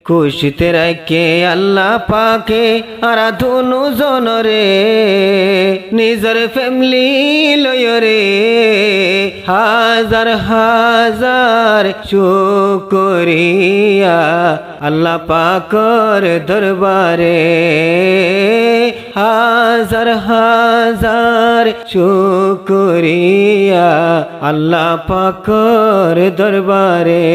খুশিতে রাখে আল্লাহ পাকে আরাধনু জনরে নিজের ফ্যামিলি লয়রে হাজার হাজার শুকরিয়া আল্লাহ পাকর দরবারে হাজার হাজার শুকরিয়া আল্লাহ পাকর দরবারে।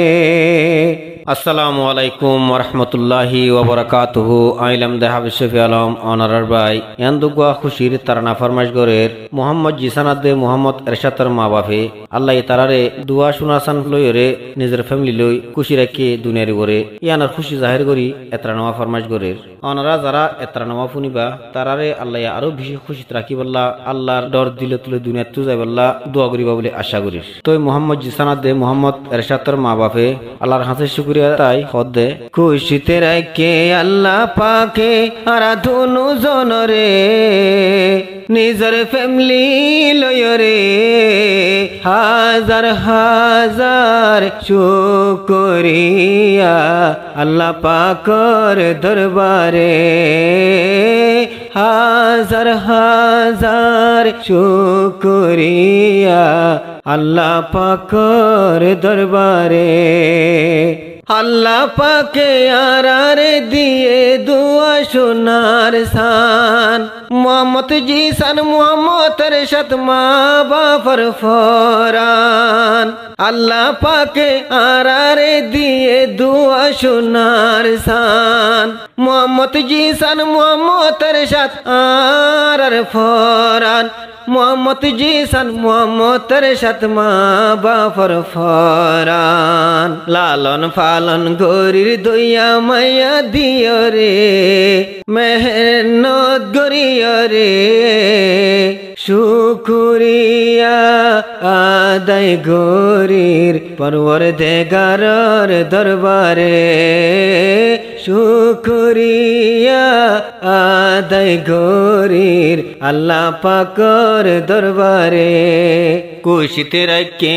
আসসালামু আলাইকুম ওরহমতুল্লাহি ওবরাকাতুহু। আইলাম দেহা বিশফি আলম অনারার ভাই ইয়ান্দুগুয়া খুশির তারানা ফরমাইশ গরের মোহাম্মদ জিসানাদে মোহাম্মদ এরশাদর মা বাপে আল্লাহ তারারে দুয়া শুনাসান লইরে নিজের ফ্যামিলি লই খুশি রাখি দুনিয়ারি গরে ইয়ানার খুশি জাহির করি এতরা নওয়া ফরমাইশ গরের অনারা যারা এতরা নওয়া শুনিবা তারারে আল্লাহ আরো বেশি খুশিত রাখি বললা আল্লাহর ডর দিলে তুলে দুনিয়াত তু যাই বললা দোয়া করিবা বলে আশা করিস। তো মোহাম্মদ জিসানাদে মোহাম্মদ এরশাদর মা বাপে আল্লাহর হাতে শুকরিয়া তাই হদে খুশিতে রাখে আল্লাহ পাকে আরাধনু জনরে নিজের ফ্যামিলি লয়রে হাজার হাজার শুকরিয়া আল্লাহ পাকর দরবারে হাজার হাজার শুকরিয়া আল্লাহ পাকর দরবারে। আল্লাহ পাকে আরারে দিয়ে দুয়া শোনার সান মোহাম্মদ জিসান মোহাম্মদ এরশাদ মা বাবার ফরান আল্লাহ পাকে আরারে দিয়ে দুয়া শোনার সান মোহাম্মদ জিসান মোহাম্মদ এরশাদ আরার ফরান মোহাম্মদ জিসান মোহাম্মদ এরশাদ মা বাবার ফরান লালন পালন গরির দইয়া মায়া দিও রে মেহনত গরিয় রে শুকরিয়া আদায় গরির পরওয়ারদিগারের দরবারে শুকরিয়া আদায় গরির আল্লাহ পাকর দরবারে খুশিতে রাখে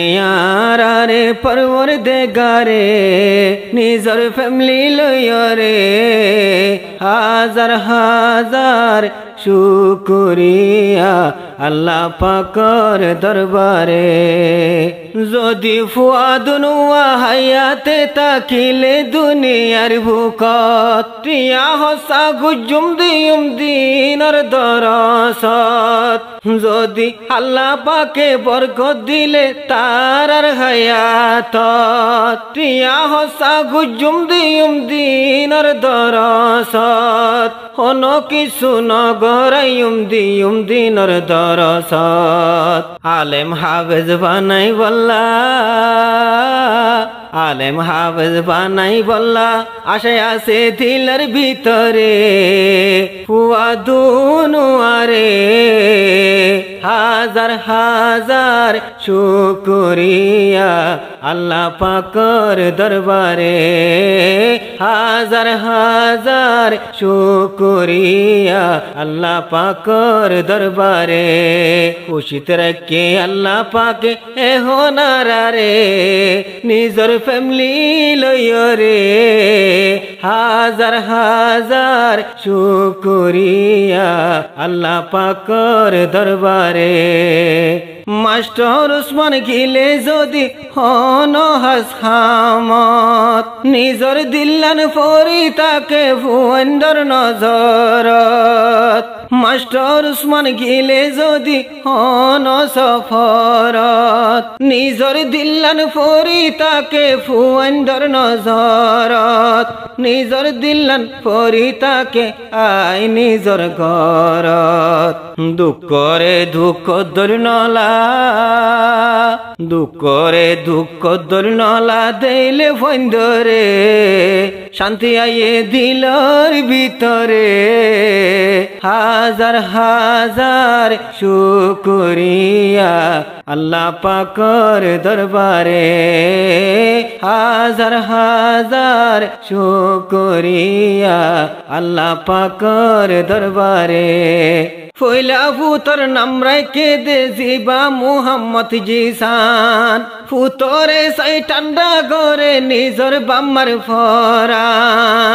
আরারে পরওয়ারদিগারে নিজের ফ্যামিলি লয়রে হাজার হাজার শুকরিয়া আল্লাহ পাকর দরবারে। যদি ফুয়াদুন হায়াতে তাকিলে দুনিয়ার বুকত টিয়া হসা গুজুম দিউম দিনর দরসত যদি আল্লাহ পাকে বরকত দিলে তারার হায়াত টিয়া হসা গুজুম দিউম দিনর দরসত হন কিছু নগরাইম দিউম দিনর দরসত আলেম হাফেজ বানাই বল্লা আলেম হাফেজ বানাই বল্লা আশায় আছে দিলের ভিতরে ফুয়াদুনু আরে হাজার হাজার শুকরিয়া আল্লাহ পাকর দরবারে হাজার হাজার শুকরিয়া আল্লাহ পাকর দরবারে খুশিতে রাখে আল্লাহ পাকে এহনারে নিজের ফ্যামিলি লয়রে হাজার হাজার শুকরিয়া আল্লাহ পাকর দরবারে। মাস্টার উসমান গিলে যদি হন হাস খামত নিজর দিল্লান ফরি তাকে ভুয়ন্দর নজরত মাস্টার উসমান গিলে যদি হন সফরত নিজর দিল্লান ফরি তাকে ভুয়ন্দর নজরত নিজর দিল্লান ফরি তাকে আই নিজর ঘরত দুঃখরে দুঃখ দরনলা দুঃখরে দুঃখ দরনলা দেইলে ফন্দরে শান্তি আইয়ে দিলর ভিতরে হাজার হাজার শুকরিয়া আল্লাহ পাকর দরবারে হাজার হাজার শুকরিয়া আল্লাহ পাকর দরবারে। ফইলা ফুতর নাম রাইকে দে জিবা মুহাম্মদ জিসান ফুতরে সাই ঠান্ডা করে নিজর বাম্মার ফরান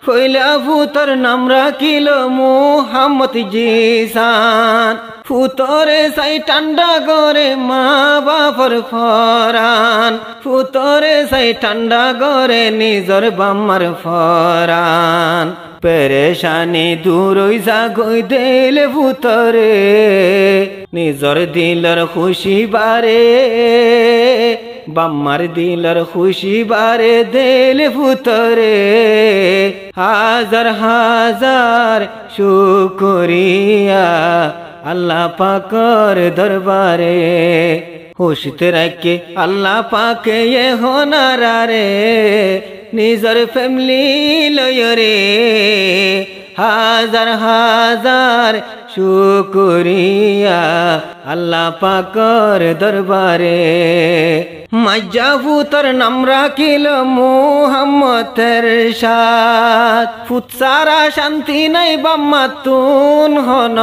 কইলা ফুতর নাম রাখিল মুহাম্মদ জিসান। ফুতরে সাই ঠান্ডা করে মা বাপর ফরান, ফুতরে সাই ঠান্ডা করে নিজর বাম্মার ফরান। পেরেশানি দূর হইসা গই দিল ফুতরে, নিজর দিলর খুশি বারে, বাম্মার দিলর খুশি বারে দিল ফুতরে। হাজার হাজার শুকরিয়া আল্লাহ পাকের দরবারে। হুশতে রাখে আল্লাহ পাকে এ হোনারে, নিজর ফ্যামিলি লয়রে। হাজার হাজার শুকরিয়া আল্লাহ পাকের দরবারে। মাজ্জা ফুতর নাম রাখিল মুহাম্মদের সাথ, ফুতসারা শান্তি নাই বাম্মা তুন হন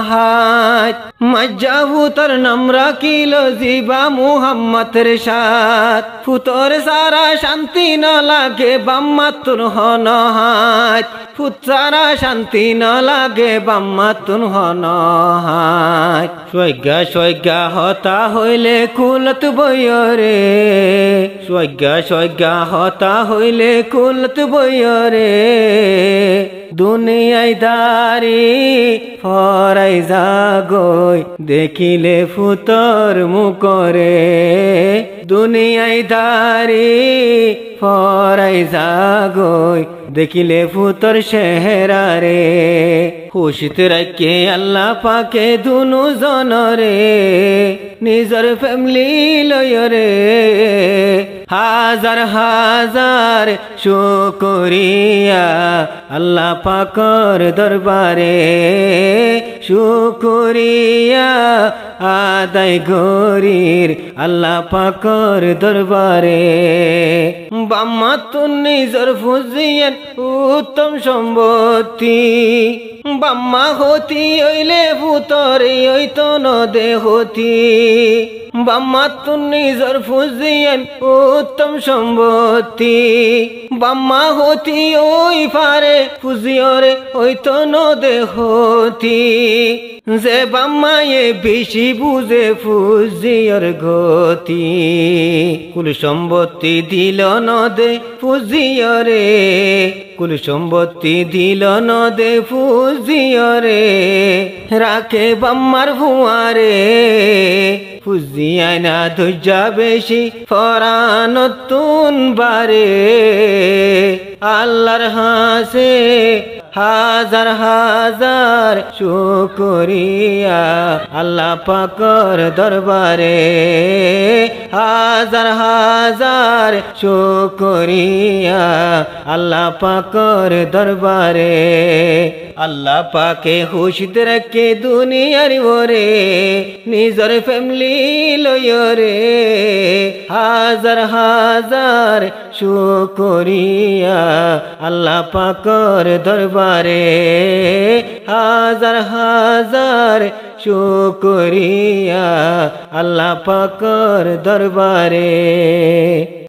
হাত। মাজ্জা ফুতর নাম রাখিল জিবা মুহাম্মদের সাথ, ফুতর সারা শান্তি ন লাগে বাম্মা তুন হন হাত। ফুতসারা শান্তি ন লাগে বাম্মা তুন হন হাত। সৈজ্ঞা সৈজ্ঞা হতা হইলে কুলত বয়রে, সৈজ্ঞা সৈজ্ঞা হতা হইলে কুলত বয়রে। দুনিয়ায় দারি ফরাই জাগই দেখিলে ফুতর মুকরে। দুনিয়ায় দারি ফরাই জাগই দেখিলে ফুতর চেহারারে। খুশিতে রাখে আল্লাহ পাকে দুনু জনরে, নিজর ফ্যামিলি লয়রে। হাজার হাজার শুকরিয়া আল্লাহ পাকের দরবারে। শুকরিয়া আদায় গরির আল্লাহ পাকের দরবারে। বাম্মা তুন নিজর ফুজিয়েন উত্তম সম্পত্তি, বাম্মা হতি হইলে ফুতরে হইত নদে হতি। বাম্মা তুন নিজর ফুজিয়েন উত্তম সম্পত্তি, বাম্মা হতি ওই পারে ফুজিয়রে হইত নদে হতি। যে বাম্মায়ে বেশি বুঝে ফুজিয়র গতি, কুল সম্পত্তি দিল নদে ফুজিয়রে, কুল সম্পত্তি দিল নদে ফুজিয়রে। রাখে বাম্মার ভুয়ারে, ফুজিয়াই না ধৈর্যা বেশি ফরানতুন বারে। আল্লাহর হাসে হাজার হাজার শুকরিয়া আল্লাহ পাকের দরবারে। হাজার হাজার শুকরিয়া আল্লাহ পাকের দরবারে। আল্লাহ পাকে খুশিতে রাখে দুনিয়ার ওরে, নিজর ফ্যামিলি লয়রে। হাজার হাজার শুকরিয়া আল্লাহ পাকের দরবারে। হাজার হাজার শুকরিয়া আল্লাহ পাকের দরবারে।